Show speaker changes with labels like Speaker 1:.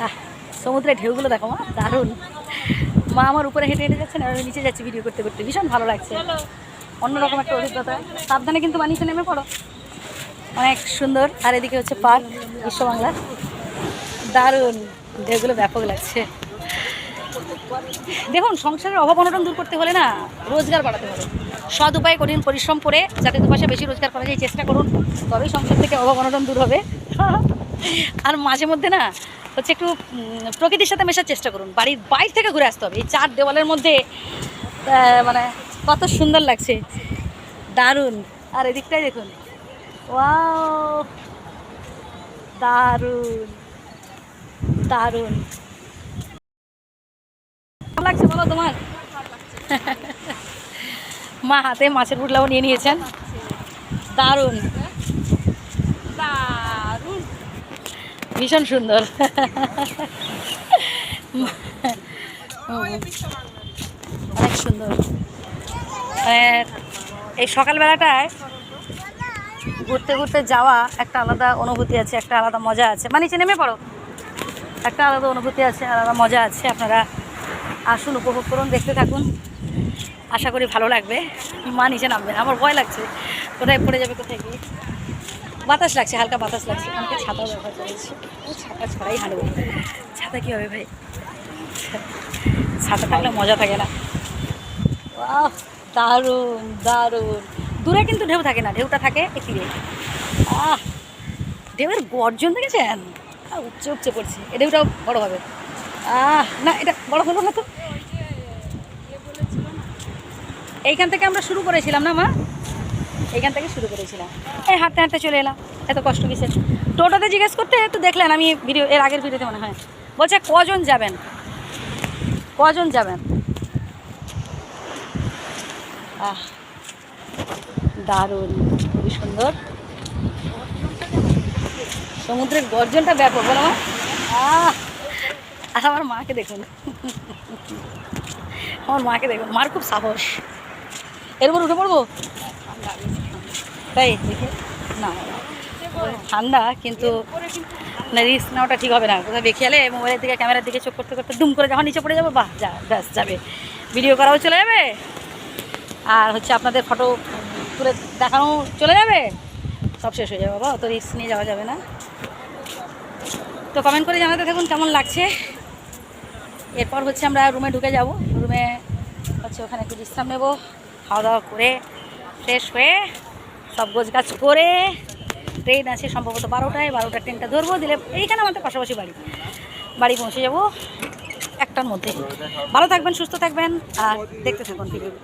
Speaker 1: আহ সমুদ্রের ঢেউগুলো দেখো মা, দারুণ। মা আমার উপরে হেঁটে হেঁটে যাচ্ছে না, আমি নিচে যাচ্ছি ভিডিও করতে করতে, ভীষণ ভালো লাগছে, অন্যরকম একটা অভিজ্ঞতা। সাবধানে কিন্তু নিচে নেমে পড়ো। অনেক সুন্দর। আর এদিকে হচ্ছে পার্ক বিশ্ব বাংলা, দারুণ, ঢেউগুলো ব্যাপক লাগছে। দেখুন, সংসারের অভাব অনটন দূর করতে হলে না রোজগার বাড়াতে হবে, সৎ উপায়ে কঠিন পরিশ্রম করে যাতে দু পয়সা বেশি রোজগার করা যায় চেষ্টা করুন, তবেই সংসার থেকে অভাব অনটন দূর হবে। আর মাঝে মধ্যে না হচ্ছে একটু প্রকৃতির সাথে মেশার চেষ্টা করুন, বাড়ির বাইরে থেকে ঘুরে আসতে হবে। এই চার দেওয়ালের মধ্যে মানে কত সুন্দর লাগছে, দারুণ। আর এদিকটাই দেখুন, ওয়াও, দারুণ দারুণ ভালো লাগছে। বলো তোমার? মা হাতে মাছের পুটলাও নিয়ে নিয়েছেন, দারুণ দারুণ, ভীষণ সুন্দর। অনেক সুন্দর। এই সকালবেলাটায় ঘুরতে ঘুরতে যাওয়া একটা আলাদা অনুভূতি আছে, একটা আলাদা মজা আছে। নিচে নেমে পড়ো, একটা আলাদা অনুভূতি আছে, আলাদা মজা আছে। আপনারা আসুন, উপভোগ করুন, দেখতে থাকুন, আশা করি ভালো লাগবে। মা নিচে নামবে, আমার ভয় লাগছে কোথায় পড়ে যাবে, কোথায় গিয়ে। বাতাস লাগছে, হালকা বাতাস লাগছে, আমাকে ছাতাও ব্যবহার করেছি, ছাতা ছাড়াই হাঁটবো। ছাতা কী হবে ভাই, ছাতা থাকলে মজা থাকে না। বাহ, দারুণ দারুণ। দূরে কিন্তু ঢেউ থাকে না, ঢেউটা থাকে তীরে। ঢেউয়ের গর্জন দেখেছেন, উপচে উপচে পড়ছে। এ ঢেউটাও বড় হবে। না, এটা বড় হলো না তো। এইখান থেকে আমরা শুরু করেছিলাম না মা, এইখান থেকে শুরু করেছিলাম, এই হাঁটতে হাঁটতে চলে এলাম। এত কষ্ট কিসের? টোটোতে জিজ্ঞেস করতে তো দেখলেন, আমি ভিডিও এর আগের ভিডিওতে মনে হয় বলছে কজন যাবেন, কজন যাবেন। দারুণ, খুবই সুন্দর। সমুদ্রের গর্জনটা ব্যাপক, বলো মা। আর আমার মাকে দেখুন, আমার মাকে দেখুন, মার খুব সাহস। এর উপর উঠে পড়বো, তাই দেখে না, ঠান্ডা কিন্তু না, রিস্ক নেওয়াটা ঠিক হবে না। কোথাও খেয়ালে মোবাইলের দিকে, ক্যামেরার দিকে চোখ করতে করতে দুম করে যখন নিচে পড়ে যাবো, বাহ, যা ব্যাস যাবে, ভিডিও করাও চলে যাবে, আর হচ্ছে আপনাদের ফটো তুলে দেখানো চলে যাবে, সব শেষ হয়ে যাবে। বাবা, অত রিস্ক নিয়ে যাওয়া যাবে না। তো কমেন্ট করে জানাতে থাকুন কেমন লাগছে। এরপর হচ্ছে আমরা রুমে ঢুকে যাব, রুমে হচ্ছে ওখানে একটু বিশ্রাম নেব, খাওয়া দাওয়া করে ফ্রেশ হয়ে সব গোছগাছ করে, ট্রেন আছে সম্ভবত 12টায়, 12টার ট্রেনটা ধরবো, দিলে এইখানে আমাদের পাশাপাশি বাড়ি পৌঁছে যাব 1টার মধ্যে। ভালো থাকবেন, সুস্থ থাকবেন, আর দেখতে থাকুন ভিডিও।